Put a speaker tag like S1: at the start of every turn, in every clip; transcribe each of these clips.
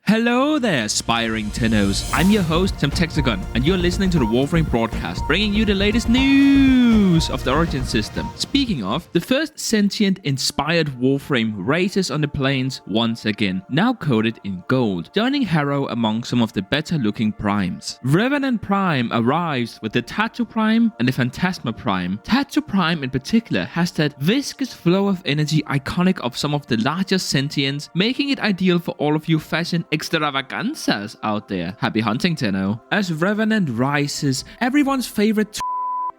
S1: Hello there, aspiring Tennos. I'm your host, Hexagon, and you're listening to the Warframe broadcast, bringing you the latest news of the Origin system. Speaking of, the first sentient-inspired Warframe races on the plains once again, now coated in gold, joining Harrow among some of the better-looking primes. Revenant Prime arrives with the Tattoo Prime and the Phantasma Prime. Tattoo Prime in particular has that viscous flow of energy iconic of some of the largest sentients, making it ideal for all of you fashion extravaganzas out there. Happy hunting, Tenno. As Revenant rises, everyone's favorite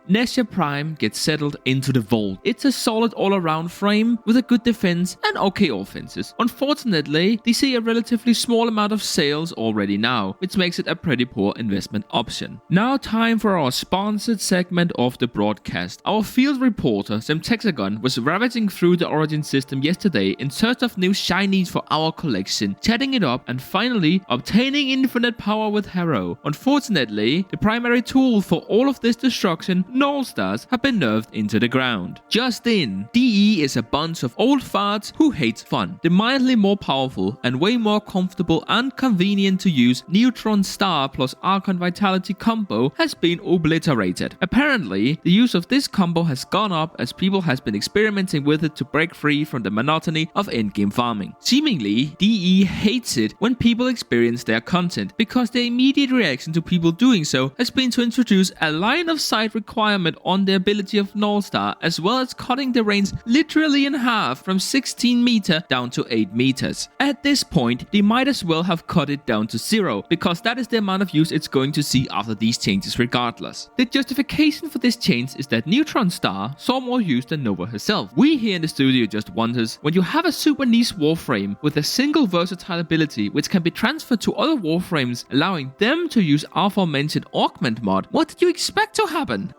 S1: Nessia Prime gets settled into the vault. It's a solid all-around frame with a good defense and okay offenses. Unfortunately, they see a relatively small amount of sales already now, which makes it a pretty poor investment option. Now time for our sponsored segment of the broadcast. Our field reporter, Hexagon, was ravaging through the Origin system yesterday in search of new shinies for our collection, chatting it up and finally obtaining infinite power with Harrow. Unfortunately, the primary tool for all of this destruction, Null stars, have been nerfed into the ground. Just in, DE is a bunch of old farts who hate fun. The mildly more powerful and way more comfortable and convenient to use Neutron Star plus Archon Vitality combo has been obliterated. Apparently, the use of this combo has gone up as people has been experimenting with it to break free from the monotony of endgame farming. Seemingly, DE hates it when people experience their content, because the immediate reaction to people doing so has been to introduce a line of sight requirement on the ability of Null Star, as well as cutting the range literally in half from 16 meters down to 8 meters. At this point, they might as well have cut it down to 0, because that is the amount of use it's going to see after these changes regardless. The justification for this change is that Neutron Star saw more use than Nova herself. We here in the studio just wonders, when you have a super niche Warframe with a single versatile ability which can be transferred to other Warframes, allowing them to use aforementioned Augment mod, what did you expect to happen?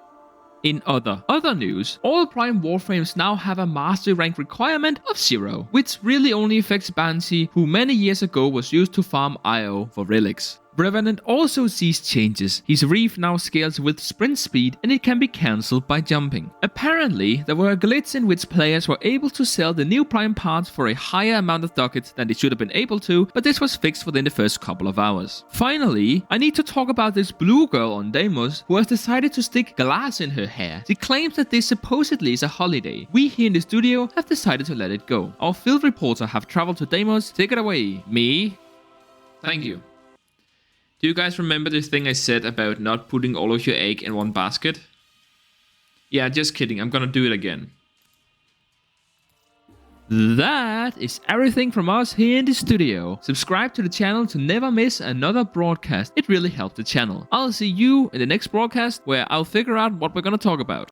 S1: In other news, all Prime Warframes now have a Mastery rank requirement of 0, which really only affects Banshee, who many years ago was used to farm IO for relics. Revenant also sees changes. His reef now scales with sprint speed and it can be cancelled by jumping. Apparently, there were a glitch in which players were able to sell the new Prime parts for a higher amount of ducats than they should have been able to, but this was fixed within the first couple of hours. Finally, I need to talk about this blue girl on Deimos who has decided to stick glass in her hair. She claims that this supposedly is a holiday. We here in the studio have decided to let it go. Our field reporter have traveled to Deimos. Take it away. Me? Thank you. Do you guys remember this thing I said about not putting all of your egg in one basket? Yeah, just kidding. I'm gonna do it again. That is everything from us here in the studio. Subscribe to the channel to never miss another broadcast. It really helped the channel. I'll see you in the next broadcast where I'll figure out what we're gonna talk about.